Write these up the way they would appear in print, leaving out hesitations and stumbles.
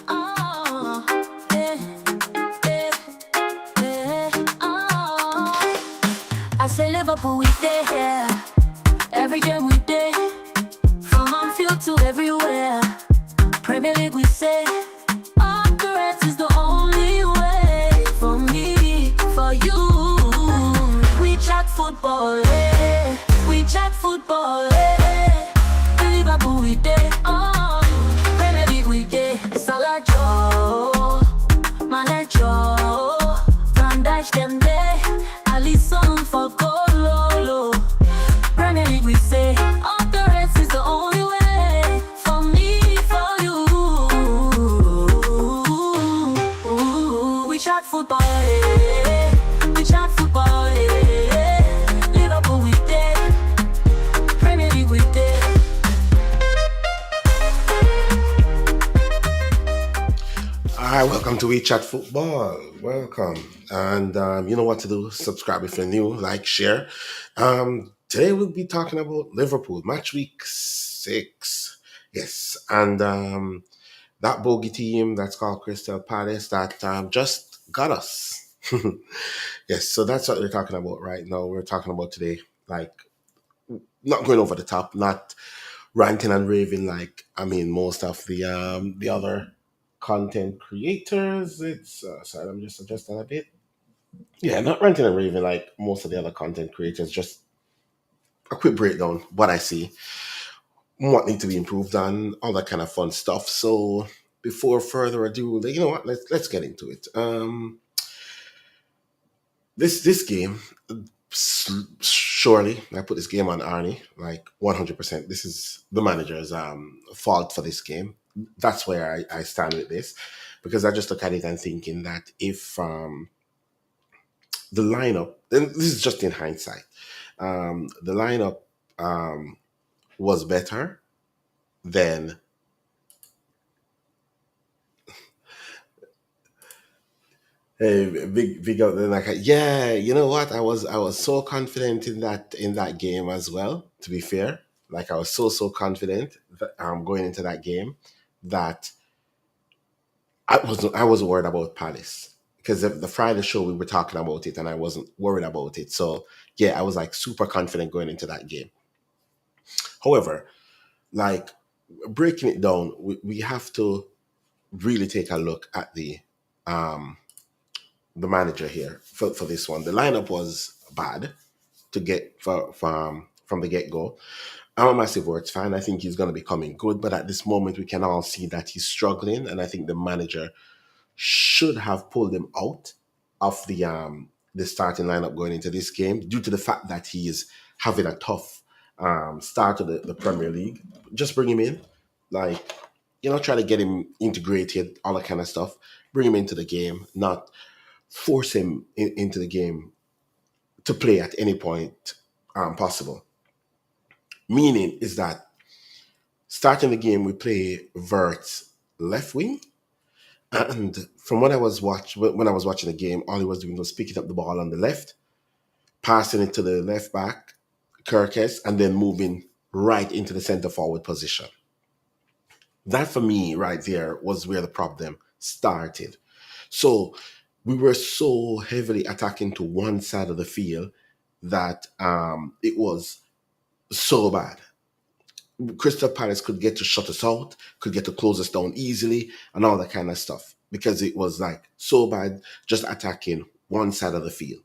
Oh, yeah, yeah, yeah. Oh, I say Liverpool, we there. Every game we there. From on field to everywhere. Premier League, we say. Operates is the only way. For me, for you. We chat football, eh. We chat football, eh. Liverpool, we there. Oh, Premier League, we there. Salah, Joe, Mane, Joe, Van Dijk, them there. Alisson for Gololo. Premier League, we say. Operates is the only way. For me, for you. We chat football, eh. We chat football, eh. Liverpool, we there. Premier League, we there. Hi, welcome to We Chat Football. Welcome. And you know what to do. Subscribe if you're new, like, share. Today we'll be talking about Liverpool, match week 6. Yes. And that bogey team that's called Crystal Palace that just got us. Yes, so that's what we're talking about right now. We're talking about today, like, not going over the top, not ranting and raving like most of the other content creators. It's sorry, I'm just adjusting a bit. Yeah, not ranting and raving like most of the other content creators. Just a quick breakdown, what I see, what need to be improved on, all that kind of fun stuff. So before further ado, you know what? Let's get into it. This game, surely I put this game on Arne, like 100%. This is the manager's fault for this game. That's where I stand with this, because I just look at it and thinking that if the lineup, and this is just in hindsight, the lineup was better, then hey, big up. Then like, yeah, you know what? I was so confident in that game as well. To be fair, like I was so confident that, going into that game, that I wasn't worried about Palace, because the Friday show we were talking about it and I wasn't worried about it. So yeah, I was like super confident going into that game. However, like, breaking it down, we have to really take a look at um the manager here for this one. The lineup was bad to get from the get go. I'm a massive Words fan. I think he's going to be coming good, but at this moment we can all see that he's struggling, and I think the manager should have pulled him out of the starting lineup going into this game, due to the fact that he is having a tough start to the Premier League. Just bring him in, like, try to get him integrated, all that kind of stuff. Bring him into the game, not force him into the game to play at any point possible. Meaning is that starting the game, we play Vert's left wing, and from when I was watching the game, all he was doing was picking up the ball on the left, passing it to the left back, Kirkes, and then moving right into the center forward position. That for me right there was where the problem started. So we were so heavily attacking to one side of the field that it was so bad. Crystal Palace could get to shut us out, could get to close us down easily, and all that kind of stuff, because it was like so bad just attacking one side of the field.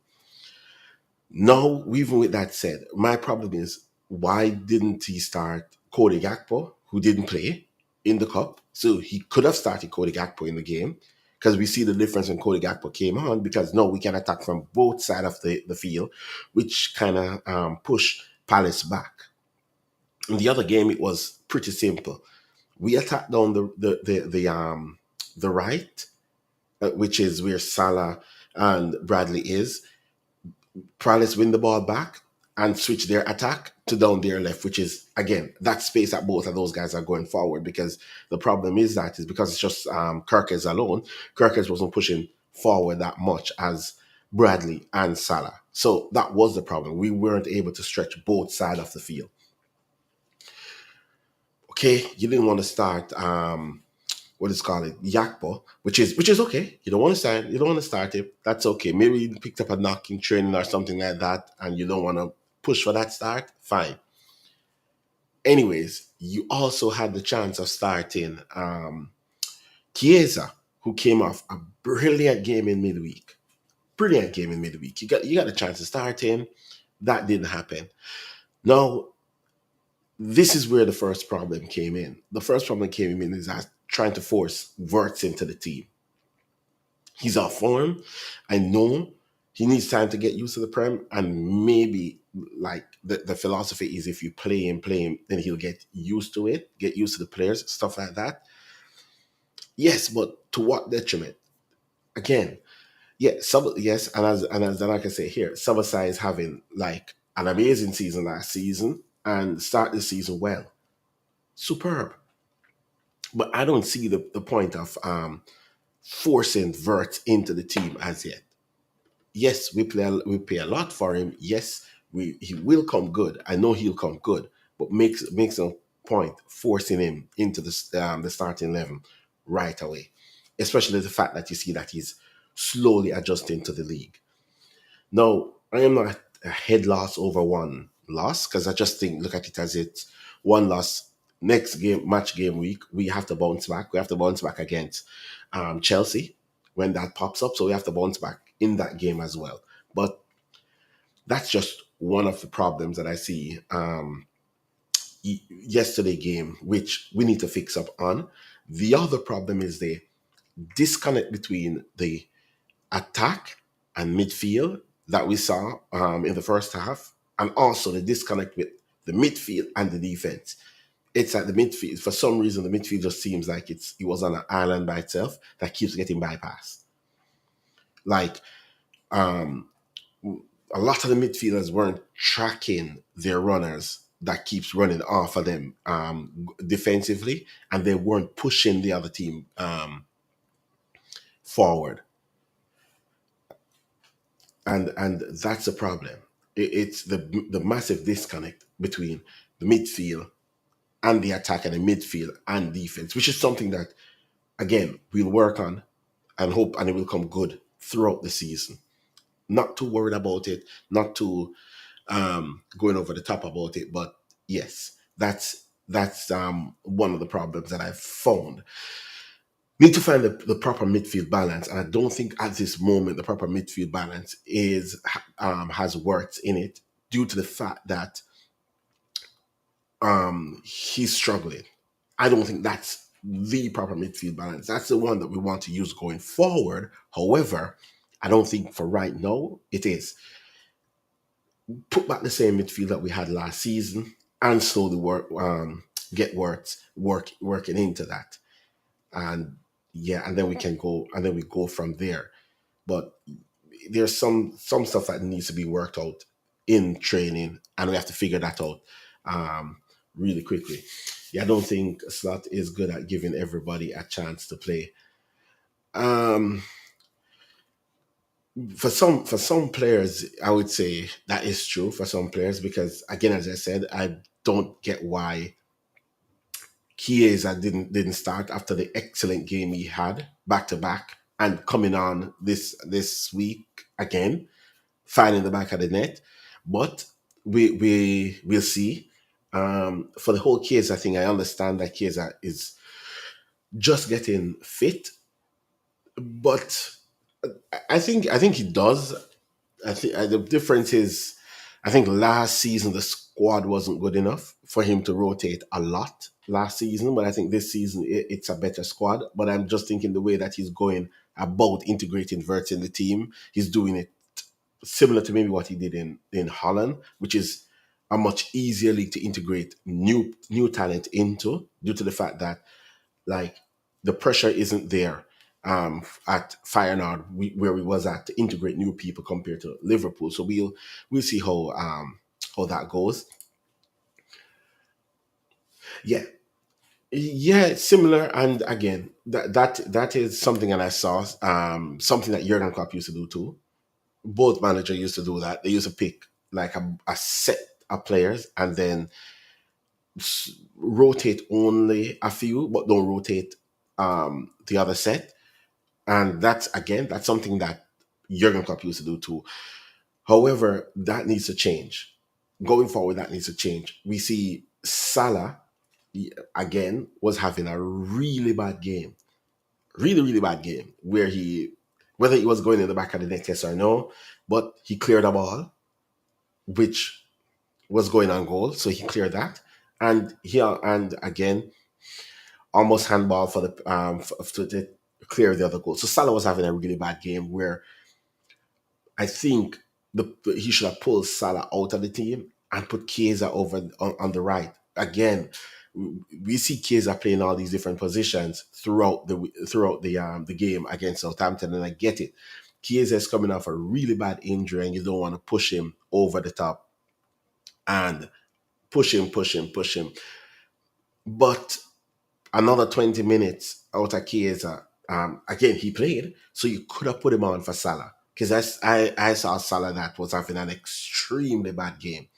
Now, even with that said, my problem is, why didn't he start Cody Gakpo, who didn't play in the cup? So he could have started Cody Gakpo in the game, because we see the difference when Cody Gakpo came on, because now we can attack from both sides of the field, which kind of push Palace back. In the other game, it was pretty simple. We attacked down the right, which is where Salah and Bradley is. Palace win the ball back and switch their attack to down their left, which is, again, that space that both of those guys are going forward, because the problem is because it's just Kirkes alone. Kirkes wasn't pushing forward that much as Bradley and Salah. So that was the problem. We weren't able to stretch both sides of the field. Okay, you didn't want to start what is called it, Yakpo, which is okay. You don't want to start it. That's okay. Maybe you picked up a knock in training or something like that, and you don't want to push for that start. Fine. Anyways, you also had the chance of starting Chiesa, who came off a brilliant game in midweek. Brilliant game in midweek. You got a chance to start him. That didn't happen. Now, this is where the first problem came in. The first problem came in is that trying to force Verts into the team. He's off form. I know he needs time to get used to the Prem, and maybe like the philosophy is if you play him, then he'll get used to it, get used to the players, stuff like that. Yes, but to what detriment? Again, yeah, yes, and as like I say here, Sabasai is having like an amazing season last season and start the season well. Superb. But I don't see the point of forcing Vert into the team as yet. Yes, we pay a lot for him. Yes, he will come good. I know he'll come good, but makes no point forcing him into the starting 11 right away. Especially the fact that you see that he's slowly adjusting to the league. No, I am not a head loss over one loss because I just think look at it as it's one loss. Next game, match game week, we have to bounce back. We have to bounce back against Chelsea when that pops up. So we have to bounce back in that game as well. But that's just one of the problems that I see yesterday game, which we need to fix up on. The other problem is the disconnect between the attack and midfield that we saw in the first half, and also the disconnect with the midfield and the defense. It's at the midfield. For some reason, the midfield just seems like it was on an island by itself that keeps getting bypassed. Like a lot of the midfielders weren't tracking their runners that keeps running off of them defensively, and they weren't pushing the other team forward. And that's a problem. It's the massive disconnect between the midfield and the attack and the midfield and defense, which is something that again we'll work on and hope and it will come good throughout the season. Not too worried about it, not too going over the top about it, but yes, that's one of the problems that I've found. Need to find the proper midfield balance, and I don't think at this moment the proper midfield balance is has worked in it due to the fact that he's struggling. I don't think that's the proper midfield balance. That's the one that we want to use going forward. However, I don't think for right now it is. Put back the same midfield that we had last season and slowly get working into that. And yeah, and then we can go and then we go from there. But there's some stuff that needs to be worked out in training, and we have to figure that out really quickly. Yeah, I don't think Slot is good at giving everybody a chance to play. Um, for some players, I would say that is true for some players because again, as I said, I don't get why Chiesa didn't start after the excellent game he had back to back and coming on this week again, finding the back of the net. But we'll see. For the whole Chiesa thing, I understand that Chiesa is just getting fit, but I think he does. I think the difference is, I think last season the squad wasn't good enough for him to rotate a lot last season, but I think this season it's a better squad. But I'm just thinking the way that he's going about integrating Verts in the team, he's doing it similar to maybe what he did in Holland, which is a much easier league to integrate new talent into due to the fact that like the pressure isn't there at Feyenoord where we was at to integrate new people compared to Liverpool. So we'll see how that goes. Yeah, yeah, similar. And again, that is something that I saw, something that Jurgen Klopp used to do too. Both managers used to do that. They used to pick like a set of players and then rotate only a few, but don't rotate. the other set. And that's something that Jurgen Klopp used to do too. However, that needs to change. Going forward, that needs to change. We see Salah, again, was having a really bad game. Really, really bad game where whether he was going in the back of the net, yes or no, but he cleared the ball, which was going on goal. So he cleared that. And again, almost handball for the to clear the other goal. So Salah was having a really bad game where I think he should have pulled Salah out of the team and put Chiesa over on the right. Again, we see Chiesa playing all these different positions throughout the game against Southampton, and I get it. Chiesa is coming off a really bad injury, and you don't want to push him over the top and push him. But another 20 minutes out of Chiesa. Again, he played, so you could have put him on for Salah. Because I saw Salah that was having an extremely bad game.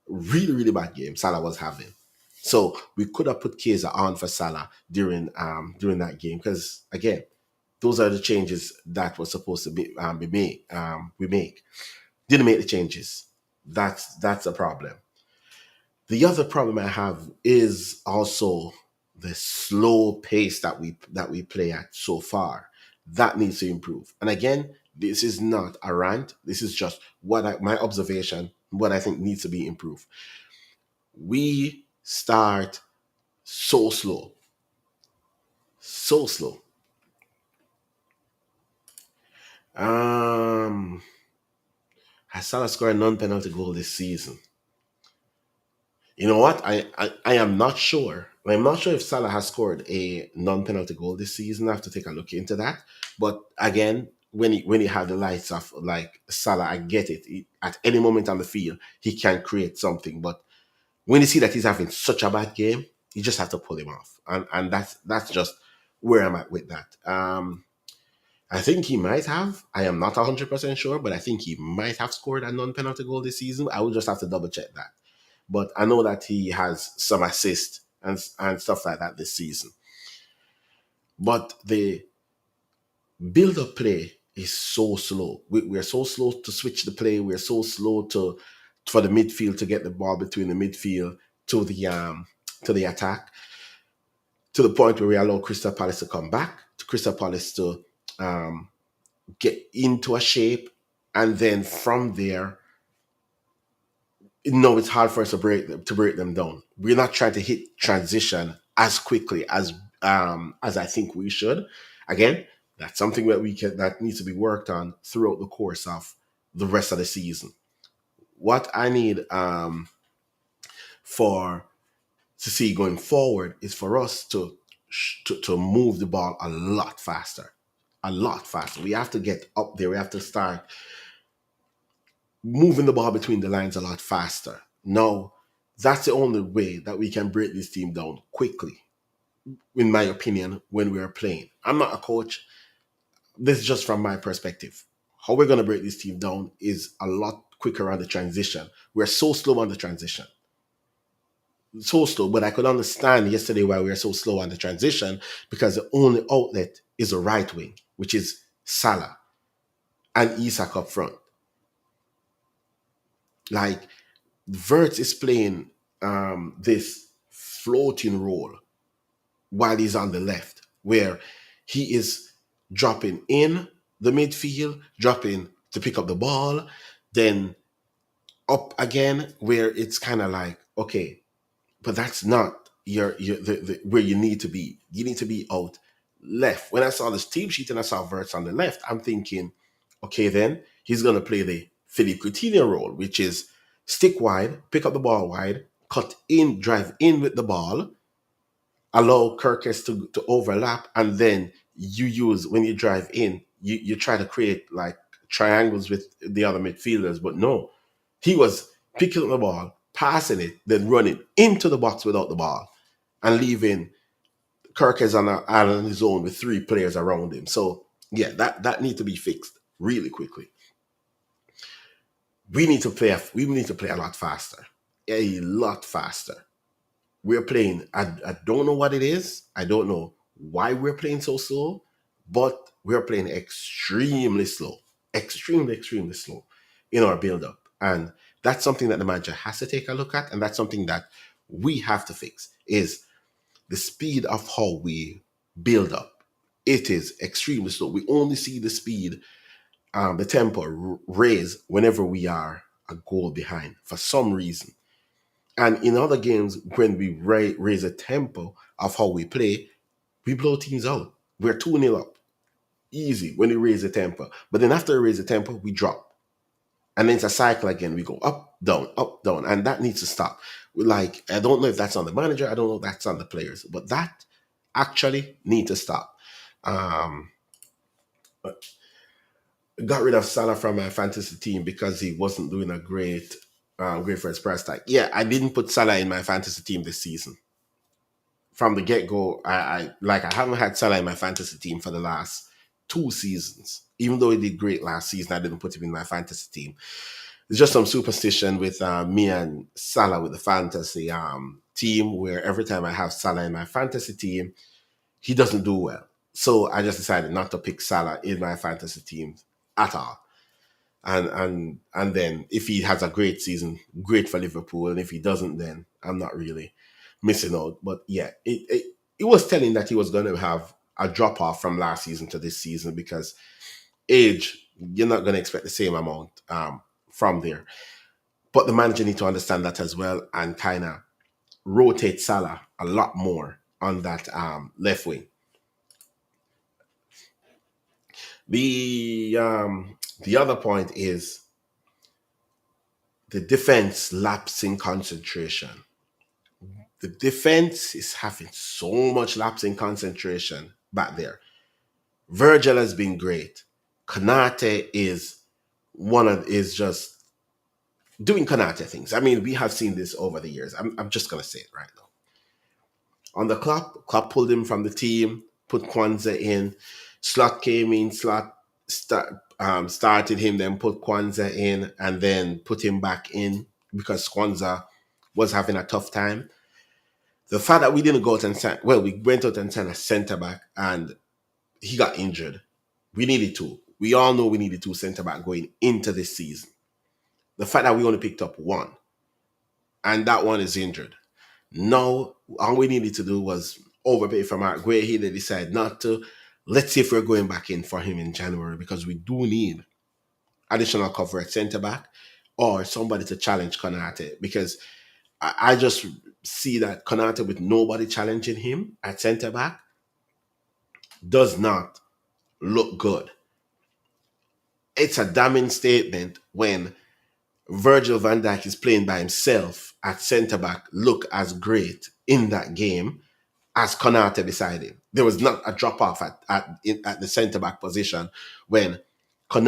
Really, really bad game Salah was having. So we could have put Chiesa on for Salah during that game. Because again, those are the changes that were supposed to be made. We make didn't make the changes. That's a problem. The other problem I have is also the slow pace that we play at so far. That needs to improve. And again, this is not a rant. This is just my observation, what I think needs to be improved. We start so slow, so slow. Um, has Salah scored a non-penalty goal this season? You know what? I am not sure. I'm not sure if Salah has scored a non-penalty goal this season. I have to take a look into that. But again, when he have the lights off, like Salah, I get it. At any moment on the field, he can create something. But when you see that he's having such a bad game, you just have to pull him off. And that's just where I'm at with that. I think he might have. I am not 100% sure, but I think he might have scored a non-penalty goal this season. I will just have to double check that. But I know that he has some assists and stuff like that this season. But the build up play is so slow. We're so slow to switch the play. We're so slow for the midfield to get the ball between the midfield to the attack, to the point where we allow Crystal Palace to come back, to Crystal Palace to get into a shape, and then from there, no, it's hard for us to break them down. We're not trying to hit transition as quickly as I think we should. Again, that's something that needs to be worked on throughout the course of the rest of the season. What I need for to see going forward is for us to move the ball a lot faster, a lot faster. We have to get up there. We have to start moving the ball between the lines a lot faster. No, that's the only way that we can break this team down quickly, in my opinion, when we are playing. I'm not a coach. This is just from my perspective. How we're going to break this team down is a lot quicker on the transition. We're so slow on the transition. So slow, but I could understand yesterday why we were so slow on the transition, because the only outlet is the right wing, which is Salah and Isak up front. Like, Verts is playing this floating role while he's on the left, where he is dropping in the midfield, dropping to pick up the ball, then up again, where it's kind of like, okay, but that's not where you need to be. You need to be out left. When I saw this team sheet and I saw Verts on the left, I'm thinking, okay, then he's going to play the Philippe Coutinho role, which is stick wide, pick up the ball wide, cut in, drive in with the ball, allow Kirkes to overlap, and then when you drive in, you try to create like triangles with the other midfielders. But no, he was picking up the ball, passing it, then running into the box without the ball, and leaving Kirkes on his own with three players around him. So yeah, that needs to be fixed really quickly. We need to play a lot faster. A lot faster. We're playing, I don't know what it is. I don't know why we're playing so slow, but we're playing extremely slow, extremely slow in our build up. And that's something that the manager has to take a look at. And that's something that we have to fix is the speed of how we build up. It is extremely slow. We only see the speed, the tempo raise whenever we are a goal behind for some reason. And in other games, when we raise the tempo of how we play, we blow teams out. We're 2-0 up. Easy when we raise the tempo. But then after we raise the tempo, we drop. And then it's a cycle again. We go up, down. And that needs to stop. Like, I don't know if that's on the manager. I don't know if that's on the players. But that actually need to stop. Um, got rid of Salah from my fantasy team because he wasn't doing a great for his price tag. Yeah, I didn't put Salah in my fantasy team this season. From the get go, I haven't had Salah in my fantasy team for the last 2 seasons. Even though he did great last season, I didn't put him in my fantasy team. It's just some superstition with me and Salah with the fantasy team, where every time I have Salah in my fantasy team, he doesn't do well. So I just decided not to pick Salah in my fantasy team at all. And then if he has a great season, great for Liverpool, and if he doesn't, then I'm not really missing out. But yeah, it was telling that he was going to have a drop off from last season to this season because age, you're not going to expect the same amount from there. But the manager need to understand that as well and kind of rotate Salah a lot more on that left wing. The other point is the defense lapsing concentration. The defense is having so much lapse in concentration back there. Virgil has been great. Konate is just doing Konate things. I mean, we have seen this over the years. I'm just gonna say it right now. On the Klopp pulled him from the team, put Kwanzaa in. Slot came in, started him, then put Kwanzaa in, and then put him back in because Kwanzaa was having a tough time. The fact that we didn't go out and sign, well, we went out and signed a centre back and he got injured. We needed two. We all know we needed two centre back going into this season. The fact that we only picked up one and that one is injured. Now, all we needed to do was overpay for Mark Gray. He decided not to. Let's see if we're going back in for him in January because we do need additional cover at centre back or somebody to challenge Konate because I just see that Konate with nobody challenging him at centre back does not look good. It's a damning statement when Virgil van Dijk is playing by himself at centre back, look as great in that game as Konate beside him. There was not a drop off at the centre back position when when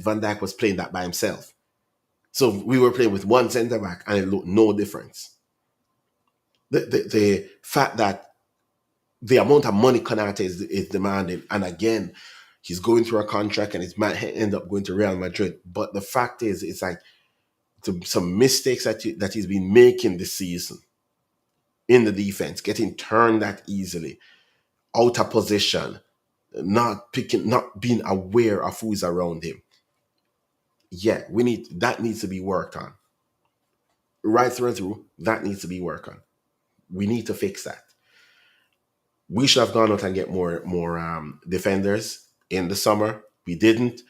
Van Dijk was playing that by himself. So we were playing with one centre back and it looked no difference. The fact that the amount of money Konate is demanding, and again, he's going through a contract and he might end up going to Real Madrid. But the fact is, it's like some mistakes that he's been making this season in the defense, getting turned that easily, out of position, not being aware of who's around him. Yeah, that needs to be worked on. Right through, that needs to be worked on. We need to fix that. We should have gone out and get more defenders in the summer. We didn't.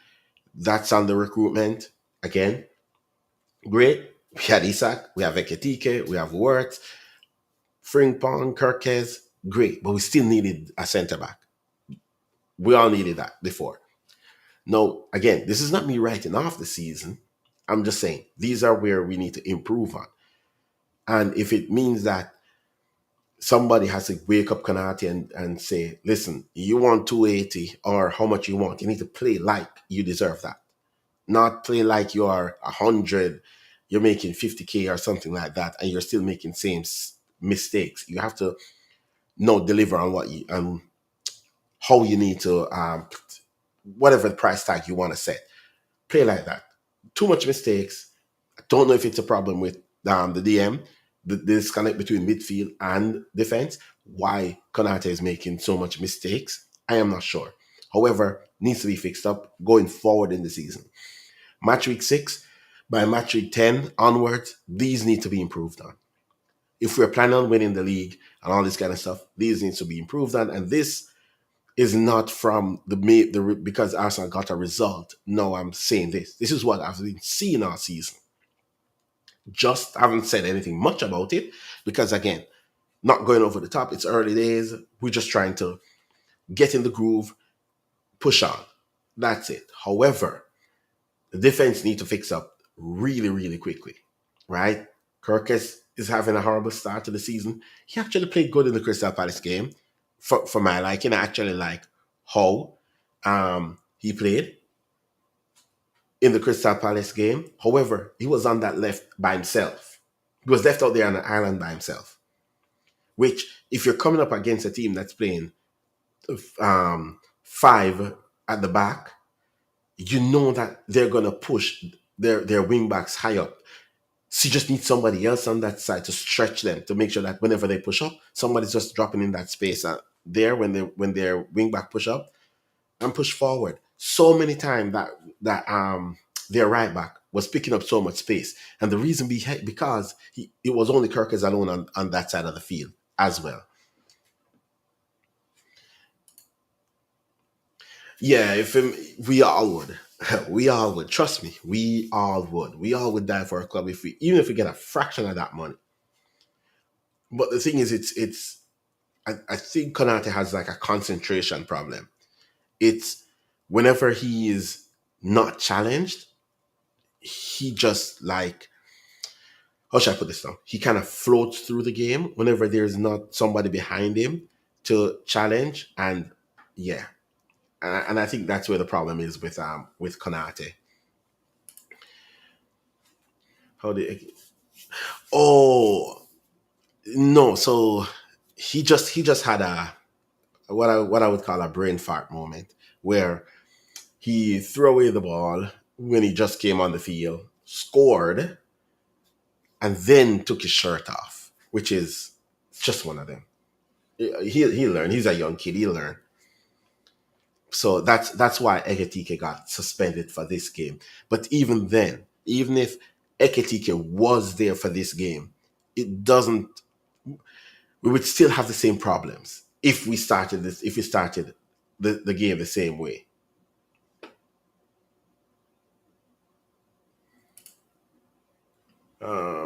That's on the recruitment. Again, great. We had Isak, we have Eketike, we have Wirtz, Frimpong, Kirkes, great. But we still needed a centre back. We all needed that before. Now, again, this is not me writing off the season. I'm just saying these are where we need to improve on. And if it means that somebody has to wake up Konate and say, listen, you want 280 or how much you want, you need to play like you deserve that. Not play like you are 100, you're making 50K or something like that, and you're still making same mistakes. You have to deliver on what you and how you need to whatever the price tag you want to set. Play like that. Too much mistakes. I don't know if it's a problem with the DM, the disconnect between midfield and defense, why Konate is making so much mistakes. I am not sure. However, needs to be fixed up going forward in the season. Match week 6, by match week 10 onwards, these need to be improved on. If we're planning on winning the league and all this kind of stuff, these needs to be improved on. And this is not from because Arsenal got a result. No, I'm saying this. This is what I've been seeing all season. Just haven't said anything much about it because, again, not going over the top. It's early days. We're just trying to get in the groove, push on. That's it. However, the defense need to fix up really, really quickly, right? Kirkes is having a horrible start to the season. He actually played good in the Crystal Palace game for my liking. I actually like how he played in the Crystal Palace game. However, he was on that left by himself. He was left out there on the island by himself. Which, if you're coming up against a team that's playing 5 at the back, you know that they're gonna push their wing backs high up. So you just need somebody else on that side to stretch them to make sure that whenever they push up, somebody's just dropping in that space there when their wing back push up and push forward. So many times that their right back was picking up so much space, and the reason because it was only Kirkes alone on that side of the field as well. Yeah, we all would. We all would. Trust me, we all would. We all would die for a club even if we get a fraction of that money. But the thing is, I think Konate has like a concentration problem. It's whenever he is not challenged, he just like, how should I put this now? He kind of floats through the game whenever there's not somebody behind him to challenge, and yeah, and I think that's where the problem is with Konate. How did Oh no, so he just had a what I would call a brain fart moment where he threw away the ball when he just came on the field, scored, and then took his shirt off, which is just one of them. He'll learn. He's a young kid. He'll learn. So that's why Eketike got suspended for this game. But even then, even if Eketike was there for this game, it doesn't. We would still have the same problems if we started this. If we started the game the same way.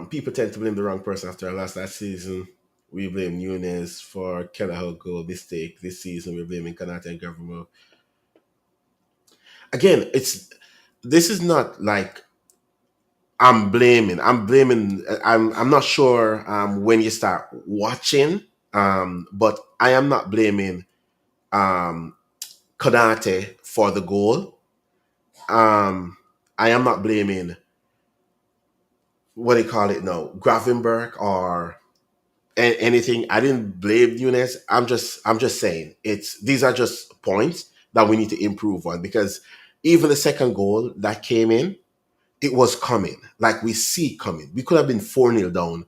People tend to blame the wrong person after our last season. We blame Nunes for Kelleher goal mistake this season. We're blaming Kanate and Gavrimo. Again, this is not like I'm blaming. I'm blaming. I'm not sure when you start watching, but I am not blaming um, Konate for the goal. I am not blaming what do you call it now, Gravenberg or anything. I didn't blame Nunes. I'm just saying these are just points that we need to improve on because even the second goal that came in, it was coming. Like we see coming. We could have been 4-0 down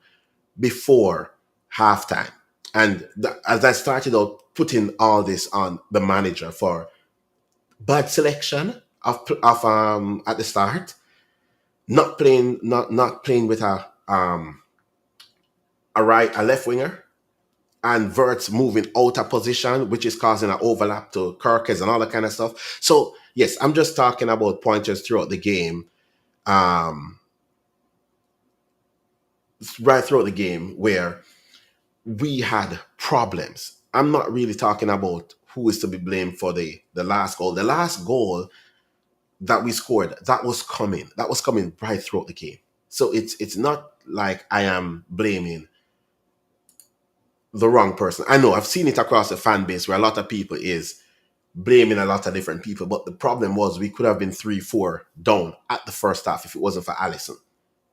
before halftime. And as I started out putting all this on the manager for bad selection of at the start, not playing with a left winger and Verts moving out of position, which is causing an overlap to Kirkes and all that kind of stuff. So yes, I'm just talking about pointers throughout the game, um, right throughout the game where we had problems. I'm not really talking about who is to be blamed for the last goal. The last goal that we scored, that was coming. That was coming right throughout the game. So it's not like I am blaming the wrong person. I know I've seen it across the fan base where a lot of people is blaming a lot of different people, but the problem was we could have been 3-4 down at the first half if it wasn't for Allison.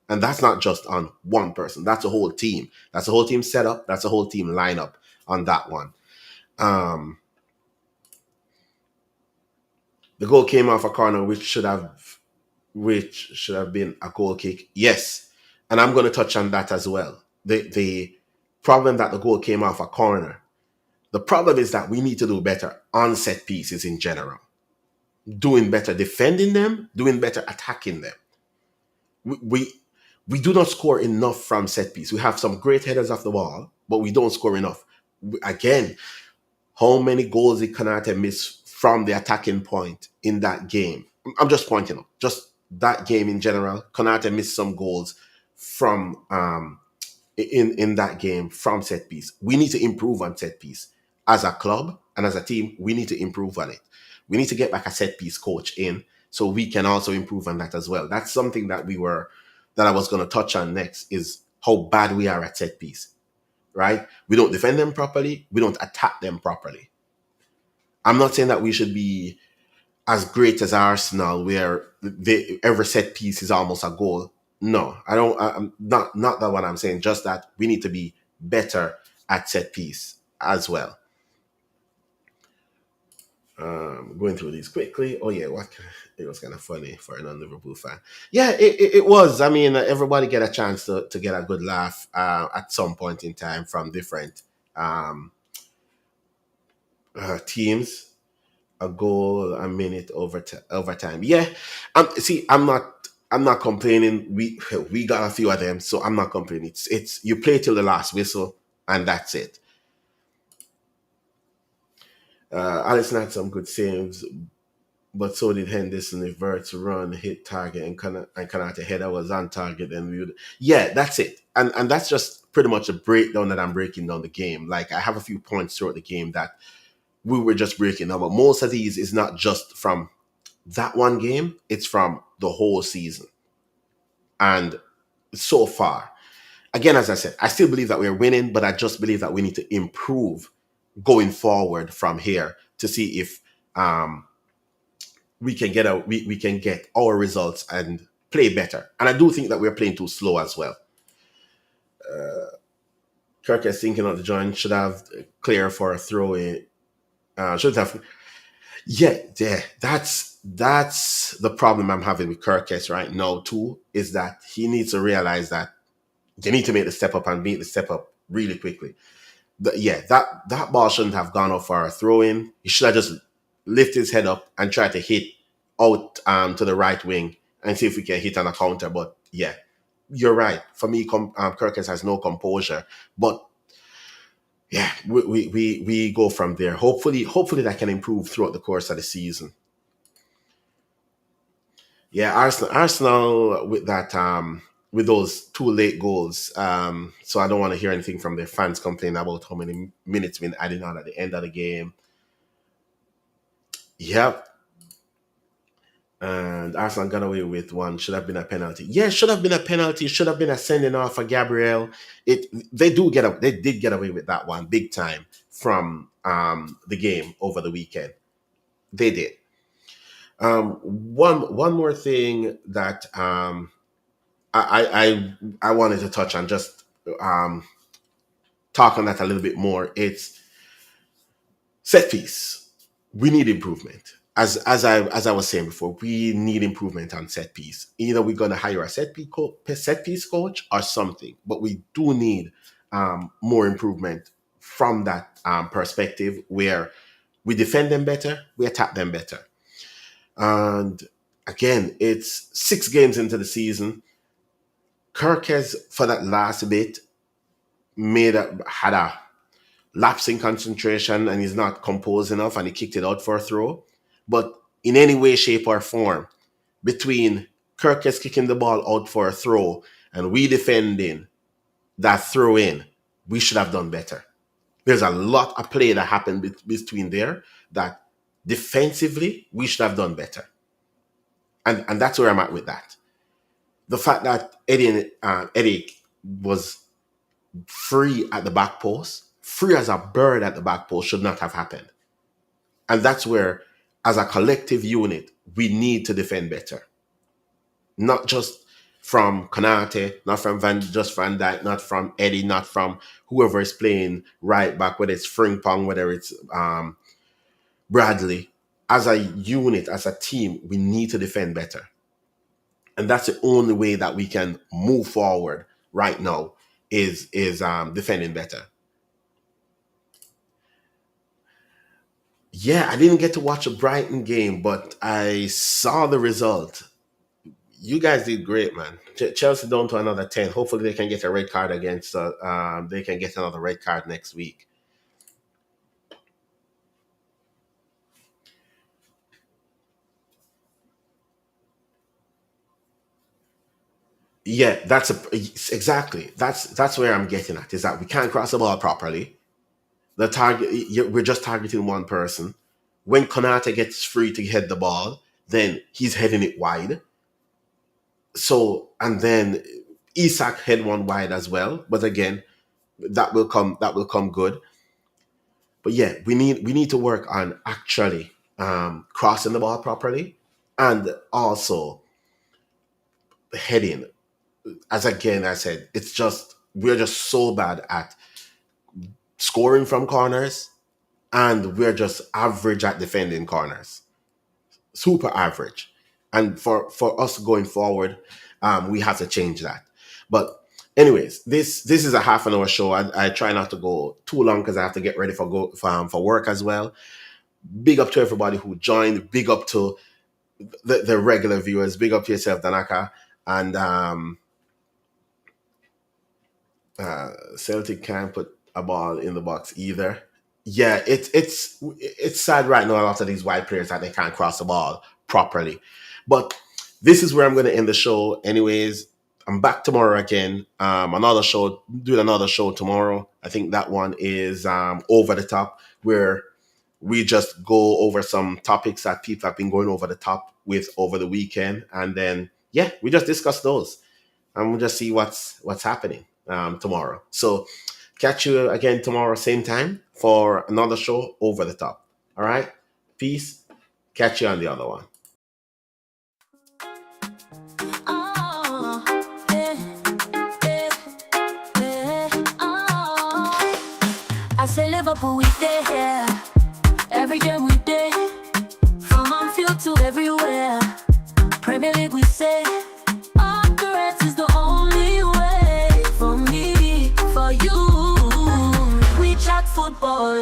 And that's not just on one person. That's a whole team. That's a whole team setup. That's a whole team lineup on that one. The goal came off a corner, which should have been a goal kick. Yes, and I'm going to touch on that as well. The problem that the goal came off a corner. The problem is that we need to do better on set pieces in general, doing better defending them, doing better attacking them. We we do not score enough from set piece. We have some great headers off the ball, but we don't score enough. Again, how many goals did Kanate miss from the attacking point in that game? I'm just pointing out, just that game in general. Kanate missed some goals from in that game from set piece. We need to improve on set piece as a club and as a team. We need to improve on it. We need to get back a set piece coach in so we can also improve on that as well. That's something that I was going to touch on next is how bad we are at set piece. Right? We don't defend them properly. We don't attack them properly. I'm not saying that we should be as great as Arsenal, where every set piece is almost a goal. No, I don't. I'm not that what I'm saying. Just that we need to be better at set piece as well. Going through these quickly. Oh yeah, what it was kind of funny for a non-Liverpool fan. Yeah, it was. I mean, everybody get a chance to get a good laugh at some point in time from different um, teams. A goal a minute overtime. Yeah, see, I'm not complaining. We got a few of them, so I'm not complaining. It's you play till the last whistle, and that's it. Alisson had some good saves, but so did Henderson. If Verts run, hit target, and Kanate header was on target, then we would. Yeah, that's it. And that's just pretty much a breakdown that I'm breaking down the game. Like I have a few points throughout the game that we were just breaking down, but most of these is not just from that one game; it's from the whole season. And so far, again, as I said, I still believe that we're winning, but I just believe that we need to improve going forward from here to see if um, we can get our results and play better. And I do think that we're playing too slow as well. Kirk is thinking of the joint should have clear for a throw in. Should have, yeah. That's the problem I'm having with Kirkes right now too. Is that he needs to realize that you need to make the step up and make the step up really quickly. Yeah, that ball shouldn't have gone off for a throw in. He should have just lift his head up and try to hit out to the right wing and see if we can hit on a counter. But yeah, you're right. For me, Kirkes has no composure. But yeah, we go from there. Hopefully that can improve throughout the course of the season. Yeah, Arsenal with that with those two late goals. So I don't want to hear anything from the fans complaining about how many minutes been added on at the end of the game. Yep. And Arsenal got away with one. Should have been a penalty. Yeah, should have been a penalty. Should have been a sending off for Gabriel. They did get away with that one big time from the game over the weekend. They did. One more thing that I wanted to touch on, just um, talk on that a little bit more. It's set piece. We need improvement. As I was saying before, we need improvement on set piece. Either we're going to hire a set piece coach or something, but we do need more improvement from that perspective where we defend them better, we attack them better. And again, it's 6 games into the season. Kirk has, for that last bit, had a lapse in concentration and he's not composed enough and he kicked it out for a throw. But in any way, shape, or form, between Kirk is kicking the ball out for a throw and we defending that throw in, we should have done better. There's a lot of play that happened between there that defensively we should have done better. And that's where I'm at with that. The fact that Eddie was free at the back post, free as a bird at the back post, should not have happened. And that's where, as a collective unit, we need to defend better. Not just from Konate, not from Van Dijk, not from Eddie, not from whoever is playing right back, whether it's Frimpong, whether it's Bradley. As a unit, as a team, we need to defend better. And that's the only way that we can move forward right now is defending better. Yeah, I didn't get to watch a Brighton game, but I saw the result. You guys did great, man. Chelsea down to another 10. Hopefully they can get a red card against. They can get another red card next week. Yeah, exactly. That's where I'm getting at. Is that we can't cross the ball properly. The target, we're just targeting one person. When Konate gets free to head the ball, then he's heading it wide. So and then Isak head one wide as well. But again, that will come good. But yeah, we need to work on actually crossing the ball properly and also heading. As again I said, it's just we're just so bad at scoring from corners, and we're just average at defending corners, super average. And for us going forward, we have to change that. But anyways, this is a half an hour show. I try not to go too long because I have to get ready for work as well. Big up to everybody who joined. Big up to the regular viewers. Big up to yourself, Danaka. And Celtic can't put a ball in the box either. Yeah, it's sad right now. A lot of these white players that they can't cross the ball properly. But this is where I'm going to end the show. Anyways, I'm back tomorrow again. Another show, doing another show tomorrow. I think that one is over the top, where we just go over some topics that people have been going over the top with over the weekend, and then yeah, we just discuss those, and we'll just see what's happening tomorrow. So catch you again tomorrow, same time, for another show over the top. All right, peace. Catch you on the other one. Oh, yeah, yeah, yeah, oh. I say Liverpool, we there. Every game we there. From Anfield to everywhere. Premier League, we say. The rest is the only way. For me, for you. We chat football.